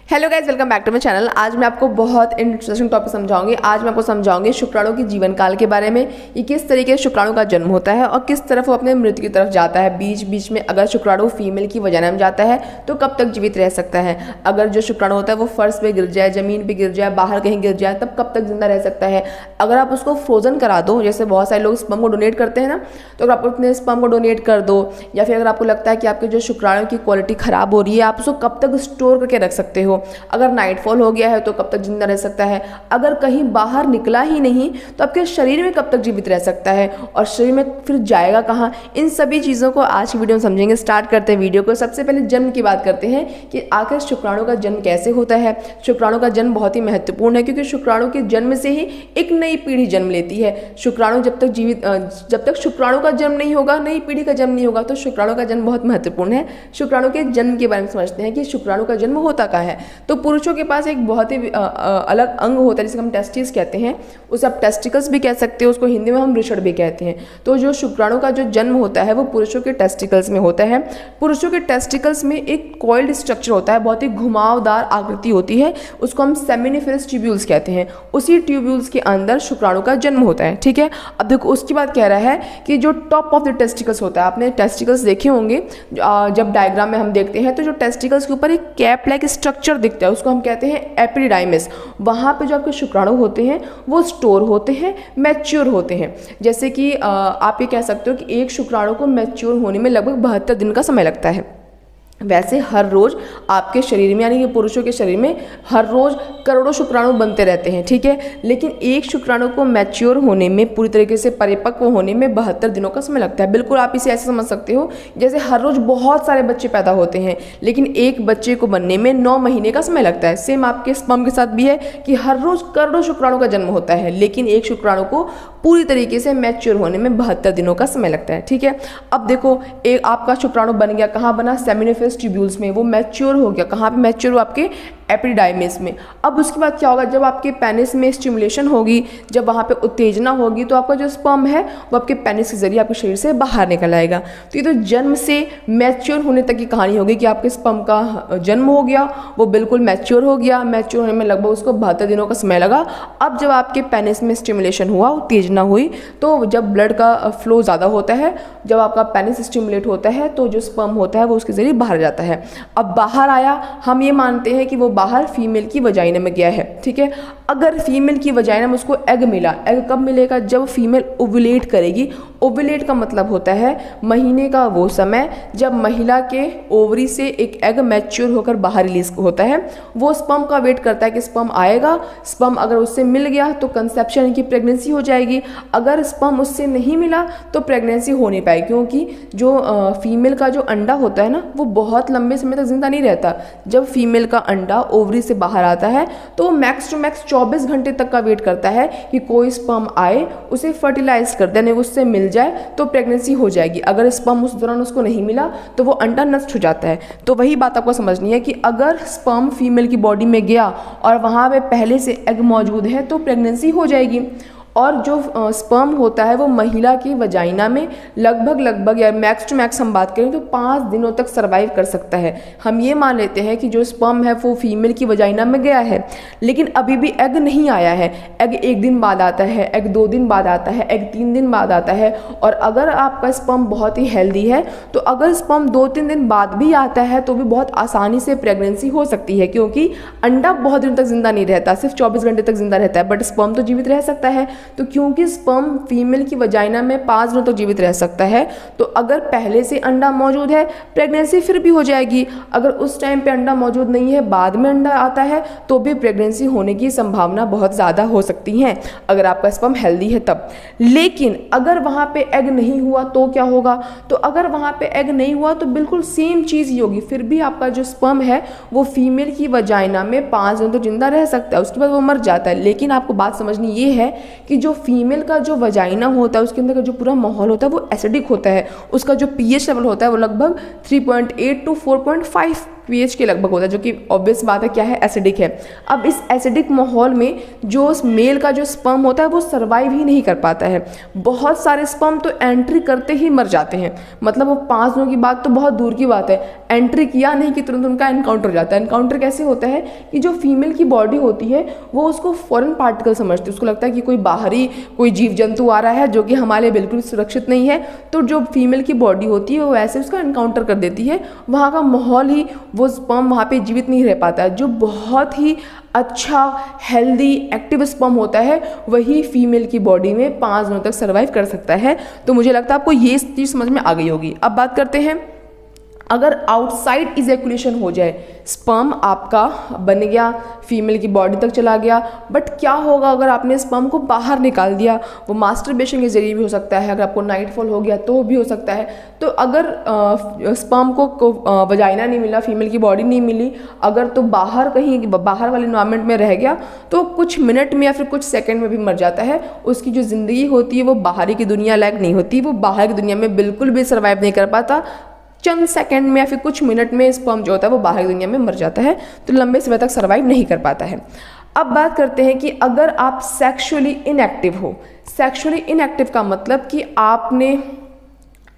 Hello guys, welcome back to my channel. आज मैं आपको बहुत इंटरेस्टिंग टॉपिक समझाऊंगी। आज मैं आपको समझाऊंगी शुक्राणु के जीवन काल के बारे में। ये किस तरीके से शुक्राणु का जन्म होता है और किस तरफ वो अपने मृत्यु की तरफ जाता है। बीच बीच में अगर शुक्राणु फीमेल की वजाइना में जाता है तो कब तक जीवित रह सकता है। अगर जो शुक्राणु होता है वो फर्श पे गिर जाए, जमीन पे गिर जाए, बाहर कहीं गिर जाए, तब कब तक जिंदा रह सकता है। अगर आप उसको फ्रोजन करा दो, जैसे बहुत सारे लोग स्पर्म को डोनेट करते हैं ना, तो अगर आप अपने स्पर्म को डोनेट कर दो, या फिर अगर आपको लगता है कि आपके जो शुक्राणु की क्वालिटी खराब हो रही है, आप उसको कब तक स्टोर करके रख सकते हो। अगर नाइटफॉल हो गया है तो कब तक जिंदा रह सकता है। अगर कहीं बाहर निकला ही नहीं तो आपके शरीर में कब तक जीवित रह सकता है और शरीर में फिर जाएगा कहाँ। इन सभी चीज़ों को आज की वीडियो में समझेंगे। स्टार्ट करते हैं वीडियो को। सबसे पहले जन्म की बात करते हैं कि आखिर शुक्राणु का जन्म कैसे होता है। शुक्राणु का जन्म बहुत ही महत्वपूर्ण है क्योंकि शुक्राणु के जन्म से ही एक नई पीढ़ी जन्म लेती है। शुक्राणु जब तक शुक्राणु का जन्म नहीं होगा, नई पीढ़ी का जन्म नहीं होगा, तो शुक्राणु का जन्म बहुत महत्वपूर्ण है। शुक्राणु के जन्म के बारे में समझते हैं कि शुक्राणु का जन्म होता कहाँ है। तो पुरुषों के पास एक बहुत ही अलग अंग होता है जिसे हम टेस्टिस कहते हैं। उसे आप टेस्टिकल्स भी कह सकते हो, उसको हिंदी में हम वृषण भी कहते हैं। तो जो शुक्राणु का जो जन्म होता है वो पुरुषों के टेस्टिकल्स में होता है। पुरुषों के टेस्टिकल्स में एक कॉइल्ड स्ट्रक्चर होता है, बहुत ही घुमावदार आकृति होती है, उसको हम सेमिनिफरस ट्यूब्यूल्स कहते हैं। उसी ट्यूब्यूल्स के अंदर शुक्राणु का जन्म होता है। ठीक है, अब देखो उसके बाद कह रहा है कि जो टॉप ऑफ द टेस्टिकल्स होता है, आपने टेस्टिकल्स देखे होंगे जब डायग्राम में हम देखते हैं तो जो टेस्टिकल्स के ऊपर एक कैप लाइक स्ट्रक्चर दिखता है उसको हम कहते हैं एपिडिडाइमिस। वहाँ पे जो आपके शुक्राणु होते हैं वो स्टोर होते हैं, मैच्योर होते हैं। जैसे कि आप ये कह सकते हो कि एक शुक्राणु को मैच्योर होने में लगभग 72 दिन का समय लगता है। वैसे हर रोज़ आपके शरीर में, यानी कि पुरुषों के शरीर में हर रोज़ करोड़ों शुक्राणु बनते रहते हैं। ठीक है, लेकिन एक शुक्राणु को मैच्योर होने में, पूरी तरीके से परिपक्व होने में 72 दिनों का समय लगता है। बिल्कुल आप इसे ऐसे समझ सकते हो जैसे हर रोज़ बहुत सारे बच्चे पैदा होते हैं लेकिन एक बच्चे को बनने में 9 महीने का समय लगता है। सेम आपके स्पर्म के साथ भी है कि हर रोज़ करोड़ों शुक्राणु का जन्म होता है लेकिन एक शुक्राणु को पूरी तरीके से मैच्योर होने में 72 दिनों का समय लगता है। ठीक है, अब देखो एक आपका शुक्राणु बन गया, कहाँ बना? सेमिनिफरस ट्यूब्यूल्स में। वो मैच्योर हो गया, कहाँ पे मैच्योर हो? आपके एपिडाइमिस में। अब उसके बाद क्या होगा? जब आपके पेनिस में स्टिमुलेशन होगी, जब वहाँ पे उत्तेजना होगी, तो आपका जो स्पर्म है वो आपके पेनिस के जरिए आपके शरीर से बाहर निकल आएगा। तो ये तो जन्म से मैच्योर होने तक की कहानी होगी कि आपके स्पर्म का जन्म हो गया, वो बिल्कुल मैच्योर हो गया। मैच्योर होने में लगभग उसको 72 दिनों का समय लगा। अब जब आपके पेनिस में स्टिमुलेशन हुआ, उत्तेजना हुई, तो जब ब्लड का फ्लो ज़्यादा होता है, जब आपका पेनिस स्टिमुलेट होता है तो जो स्पर्म होता है वो उसके जरिए बाहर जाता है। अब बाहर आया, हम ये मानते हैं कि वो बाहर फीमेल की वजाइना में गया है। ठीक है, अगर फीमेल की वजाइना में उसको एग मिला, एग कब मिलेगा? जब फीमेल ओव्यूलेट करेगी। ओव्यूलेट का मतलब होता है महीने का वो समय जब महिला के ओवरी से एक एग मैच्योर होकर बाहर रिलीज होता है। वो स्पर्म का वेट करता है कि स्पर्म आएगा। स्पर्म अगर उससे मिल गया तो कंसेप्शन यानी कि प्रेगनेंसी हो जाएगी। अगर स्पर्म उससे नहीं मिला तो प्रेगनेंसी हो नहीं पाएगी, क्योंकि जो फीमेल का जो अंडा होता है ना वो बहुत लंबे समय तक जिंदा नहीं रहता। जब फीमेल का अंडा ओवरी से बाहर आता है तो वो मैक्स टू मैक्स 24 घंटे तक का वेट करता है कि कोई स्पर्म आए, उसे फर्टिलाइज कर देने, उससे मिल जाए तो प्रेगनेंसी हो जाएगी। अगर स्पर्म उस दौरान उसको नहीं मिला तो वो अंडा नष्ट हो जाता है। तो वही बात आपको समझनी है कि अगर स्पर्म फीमेल की बॉडी में गया और वहाँ पे पहले से एग मौजूद है तो प्रेगनेंसी हो जाएगी। और जो स्पर्म होता है वो महिला की वजाइना में लगभग या मैक्स टू मैक्स हम बात करें तो 5 दिनों तक सर्वाइव कर सकता है। हम ये मान लेते हैं कि जो स्पर्म है वो फीमेल की वजाइना में गया है लेकिन अभी भी एग नहीं आया है। एग 1 दिन बाद आता है, एग 2 दिन बाद आता है, एग 3 दिन बाद आता है। और अगर आपका स्पर्म बहुत ही हेल्दी है तो अगर स्पर्म 2-3 दिन बाद भी आता है तो भी बहुत आसानी से प्रेगनेंसी हो सकती है, क्योंकि अंडा बहुत दिन तक जिंदा नहीं रहता, सिर्फ 24 घंटे तक जिंदा रहता है, बट स्पर्म तो जीवित रह सकता है। तो क्योंकि स्पर्म फीमेल की वजाइना में 5 दिनों तक जीवित रह सकता है तो अगर पहले से अंडा मौजूद है प्रेगनेंसी फिर भी हो जाएगी। अगर उस टाइम पे अंडा मौजूद नहीं है, बाद में अंडा आता है, तो भी प्रेगनेंसी होने की संभावना बहुत ज़्यादा हो सकती है अगर आपका स्पर्म हेल्दी है तब। लेकिन अगर वहाँ पे एग नहीं हुआ तो क्या होगा? तो अगर वहाँ पे एग नहीं हुआ तो बिल्कुल सेम चीज़ ही होगी, फिर भी आपका जो स्पर्म है वो फीमेल की वजाइना में 5 दिनों तक जिंदा रह सकता है, उसके बाद वो मर जाता है। लेकिन आपको बात समझनी ये है कि जो फीमेल का जो वजाइना होता है उसके अंदर का जो पूरा माहौल होता है वो एसिडिक होता है। उसका जो पीएच लेवल होता है वो लगभग 3.8 to 4.5 pH के लगभग होता है, जो कि ऑब्वियस बात है क्या है, एसिडिक है। अब इस एसिडिक माहौल में जो मेल का जो स्पर्म होता है वो सर्वाइव ही नहीं कर पाता है। बहुत सारे स्पर्म तो एंट्री करते ही मर जाते हैं, मतलब वो 5 दिनों की बात तो बहुत दूर की बात है, एंट्री किया नहीं कि तुरंत उनका एनकाउंटर हो जाता है। एनकाउंटर कैसे होता है कि जो फीमेल की बॉडी होती है वो उसको फॉरेन पार्टिकल समझती है, उसको लगता है कि कोई बाहरी कोई जीव जंतु आ रहा है जो कि हमारे लिए बिल्कुल सुरक्षित नहीं है, तो जो फीमेल की बॉडी होती है वो ऐसे उसका एनकाउंटर कर देती है। वहाँ का माहौल ही, वो स्पर्म वहाँ पे जीवित नहीं रह पाता है। जो बहुत ही अच्छा हेल्दी एक्टिव स्पर्म होता है वही फीमेल की बॉडी में 5 दिनों तक सर्वाइव कर सकता है। तो मुझे लगता है आपको ये चीज़ समझ में आ गई होगी। अब बात करते हैं, अगर आउटसाइड इजैकुलेशन हो जाए, स्पर्म आपका बन गया, फीमेल की बॉडी तक चला गया, बट क्या होगा अगर आपने स्पर्म को बाहर निकाल दिया? वो मास्टरबेशन के जरिए भी हो सकता है, अगर आपको नाइटफॉल हो गया तो भी हो सकता है। तो अगर स्पर्म को वजाइना नहीं मिला, फीमेल की बॉडी नहीं मिली, अगर तो बाहर कहीं बाहर वाले एनवायरनमेंट में रह गया तो कुछ मिनट में या फिर कुछ सेकंड में भी मर जाता है। उसकी जो ज़िंदगी होती है वो बाहरी की दुनिया लायक नहीं होती, वो बाहर की दुनिया में बिल्कुल भी सर्वाइव नहीं कर पाता। चंद सेकंड में या फिर कुछ मिनट में स्पर्म जो होता है वो बाहर की दुनिया में मर जाता है, तो लंबे समय तक सर्वाइव नहीं कर पाता है। अब बात करते हैं कि अगर आप सेक्सुअली इनएक्टिव हो, सेक्सुअली इनएक्टिव का मतलब कि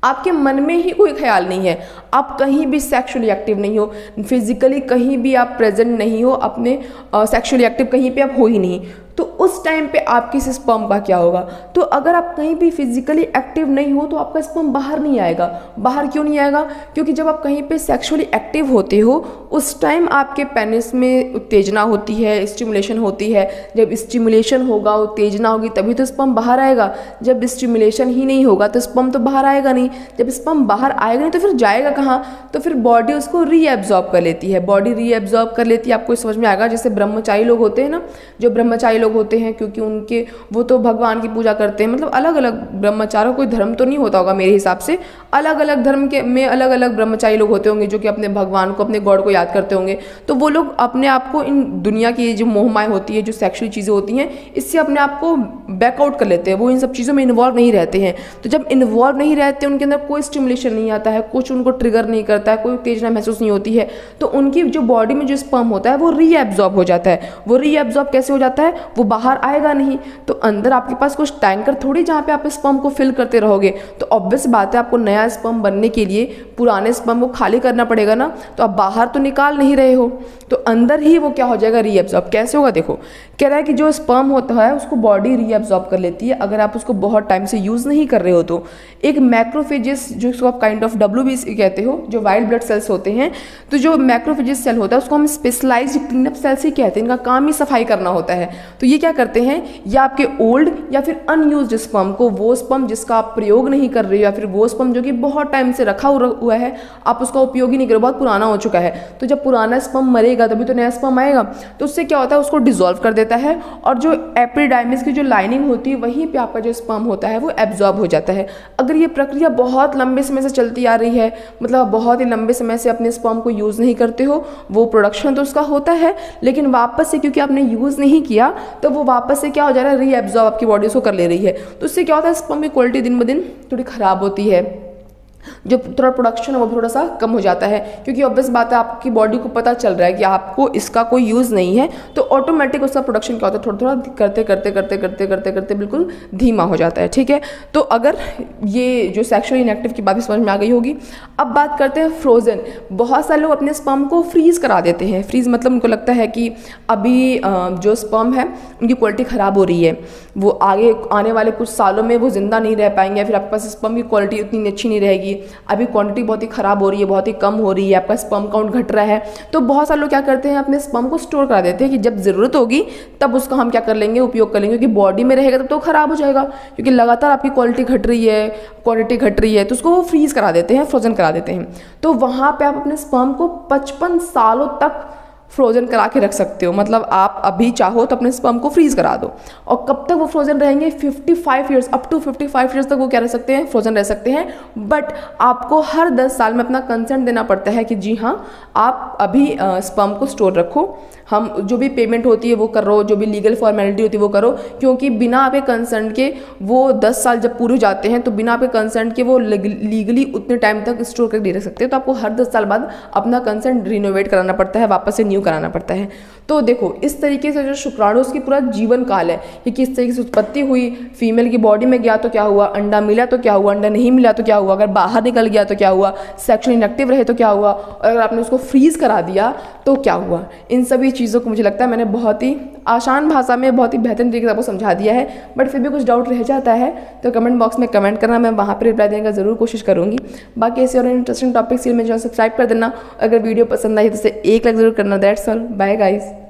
आपके मन में ही कोई ख्याल नहीं है, आप कहीं भी सेक्सुअली एक्टिव नहीं हो, फिजिकली कहीं भी आप प्रेजेंट नहीं हो, अपने सेक्सुअली एक्टिव कहीं पे आप हो ही नहीं, तो उस टाइम पे आपकी स्पर्म का क्या होगा? तो अगर आप कहीं भी फिजिकली एक्टिव नहीं हो तो आपका स्पर्म बाहर नहीं आएगा। बाहर क्यों नहीं आएगा? क्योंकि जब आप कहीं पे सेक्सुअली एक्टिव होते हो उस टाइम आपके पेनिस में उत्तेजना होती है, स्टिमुलेशन होती है। जब स्टिमुलेशन होगा, उत्तेजना होगी, तभी तो स्पर्म बाहर आएगा। जब स्टिमुलेशन ही नहीं होगा तो स्पर्म तो बाहर आएगा नहीं। जब स्पर्म बाहर आएगा नहीं तो फिर जाएगा कहाँ? तो फिर बॉडी उसको रीएब्जॉर्ब कर लेती है, बॉडी रीएब्जॉर्ब कर लेती है। आपको समझ में आएगा, जैसे ब्रह्मचारी लोग होते हैं ना, जो ब्रह्मचारी लोग होते हैं, क्योंकि उनके वो तो भगवान की पूजा करते हैं, मतलब अलग अलग ब्रह्मचारी, कोई धर्म तो नहीं होता होगा मेरे हिसाब से, अलग अलग धर्म के में अलग अलग ब्रह्मचारी लोग होते होंगे जो कि अपने भगवान को, अपने गॉड को याद करते होंगे। तो वो लोग अपने आप को इन दुनिया की जो मोहमाया होती है, जो सेक्सुअल चीज़ें होती हैं, इससे अपने आप को बैकआउट कर लेते हैं, वो इन सब चीज़ों में इन्वॉल्व नहीं रहते हैं। तो जब इन्वॉल्व नहीं रहते, उनके अंदर कोई स्टिमुलेशन नहीं आता है, कुछ उनको ट्रिगर नहीं करता है, कोई उत्तेजना महसूस नहीं होती है, तो उनकी जो बॉडी में जो स्पर्म होता है वो रीएब्जॉर्ब हो जाता है। वो रीएब्जॉर्ब कैसे हो जाता है? वो बाहर आएगा नहीं, तो अंदर आपके पास कुछ टैंकर थोड़ी जहाँ पे आप स्पर्म को फिल करते रहोगे, तो ऑब्वियस बात है आपको नया स्पर्म बनने के लिए पुराने स्पर्म को खाली करना पड़ेगा ना। तो आप बाहर तो निकाल नहीं रहे हो, तो अंदर ही वो क्या हो जाएगा? रीएब्जॉर्ब। कैसे होगा? देखो, कह रहा है कि जो स्पर्म होता है उसको बॉडी रीएब्जॉर्ब कर लेती है अगर आप उसको बहुत टाइम से यूज़ नहीं कर रहे हो तो। एक मैक्रोफेजेस, जो इसको आप काइंड ऑफ WBC कहते हो, जो वाइट ब्लड सेल्स होते हैं, तो जो मैक्रोफेजेस सेल होता है उसको हम स्पेशलाइज्ड क्लीनअप सेल्स ही कहते हैं, इनका काम ही सफाई करना होता है। तो ये क्या करते हैं, या आपके ओल्ड या फिर अनयूज्ड स्पर्म को, वो स्पर्म जिसका आप प्रयोग नहीं कर रहे हो, या फिर वो स्पर्म जो कि बहुत टाइम से रखा हुआ है, आप उसका उपयोग ही नहीं कर रहे, बहुत पुराना हो चुका है, तो जब पुराना स्पर्म मरेगा तभी तो नया स्पर्म आएगा, तो उससे क्या होता है, उसको डिसॉल्व कर देता है, और जो एपिडाइमिस की जो लाइनिंग होती है वहीं पे आपका जो स्पर्म होता है वो एब्जॉर्ब हो जाता है। अगर ये प्रक्रिया बहुत लंबे समय से चलती आ रही है, मतलब बहुत ही लंबे समय से अपने स्पर्म को यूज़ नहीं करते हो, वो प्रोडक्शन तो उसका होता है, लेकिन वापस से क्योंकि आपने यूज़ नहीं किया तो वो वापस से क्या हो जा रहा है, रीएब्जॉर्ब आपकी बॉडी उसको कर ले रही है। तो उससे क्या होता है, स्पर्म की क्वालिटी दिन ब दिन थोड़ी ख़राब होती है, जो थोड़ा प्रोडक्शन है वो थोड़ा सा कम हो जाता है, क्योंकि ऑब्वियस बात है आपकी बॉडी को पता चल रहा है कि आपको इसका कोई यूज़ नहीं है, तो ऑटोमेटिक उसका प्रोडक्शन क्या होता है, थोड़ा थोड़ा करते करते करते करते करते करते बिल्कुल धीमा हो जाता है। ठीक है, तो अगर ये जो सेक्सुअली इनएक्टिव की बात समझ में आ गई होगी। अब बात करते हैं फ्रोजन। बहुत सारे लोग अपने स्पर्म को फ्रीज़ करा देते हैं। फ्रीज़ मतलब उनको लगता है कि अभी जो स्पर्म है उनकी क्वालिटी ख़राब हो रही है, वो आगे आने वाले कुछ सालों में वो ज़िंदा नहीं रह पाएंगे, या फिर आपके पास स्पर्म की क्वालिटी उतनी अच्छी नहीं रहेगी, अभी क्वांटिटी बहुत ही ख़राब हो रही है, बहुत ही कम हो रही है, आपका स्पर्म काउंट घट रहा है। तो बहुत सारे लोग क्या करते हैं, अपने स्पर्म को स्टोर करा देते हैं कि जब ज़रूरत होगी तब उसका हम क्या कर लेंगे, उपयोग कर लेंगे, क्योंकि बॉडी में रहेगा तब तो ख़राब हो जाएगा, क्योंकि लगातार आपकी क्वालिटी घट रही है, क्वांटिटी घट रही है, तो उसको वो फ्रीज़ करा देते हैं, फ्रोजन करा देते हैं। तो वहाँ पर आप अपने स्पर्म को 55 सालों तक फ्रोजन करा के रख सकते हो। मतलब आप अभी चाहो तो अपने स्पर्म को फ्रीज करा दो, और कब तक वो फ्रोजन रहेंगे, 55 ईयर्स, अप टू 55 ईयर्स तक वो क्या रह सकते हैं, फ्रोजन रह सकते हैं। बट आपको हर 10 साल में अपना कंसेंट देना पड़ता है कि जी हाँ, आप अभी स्पर्म को स्टोर रखो, हम जो भी पेमेंट होती है वो करो, जो भी लीगल फॉर्मेलिटी होती है वो करो, क्योंकि बिना आपके कंसेंट के वो 10 साल जब पूरे हो जाते हैं तो बिना आपके कंसेंट के वो लीगली उतने टाइम तक स्टोर करके नहीं रख सकते। तो आपको हर 10 साल बाद अपना कंसेंट रिनोवेट कराना पड़ता है, वापस से न्यू कराना पड़ता है। तो देखो इस तरीके से जो शुक्राणु उसकी पूरा जीवन काल है कि किस तरीके से उत्पत्ति हुई, फीमेल की बॉडी में गया तो क्या हुआ, अंडा मिला तो क्या हुआ, अंडा नहीं मिला तो क्या हुआ, अगर बाहर निकल गया तो क्या हुआ, सेक्सुअली इनएक्टिव रहे तो क्या हुआ, और अगर आपने उसको फ्रीज करा दिया तो क्या हुआ। इन सभी चीज़ों को मुझे लगता है मैंने बहुत ही आसान भाषा में बहुत ही बेहतरीन तरीके से आपको समझा दिया है। बट फिर भी कुछ डाउट रह जाता है तो कमेंट बॉक्स में कमेंट करना, मैं वहाँ पर रिप्लाई देने का ज़रूर कोशिश करूँगी। बाकी ऐसे और इंटरेस्टिंग टॉपिक्स के लिए मेरे चैनल सब्सक्राइब कर देना। अगर वीडियो पसंद आई तो इसे एक लाइक ज़रूर करना। That's all, bye guys.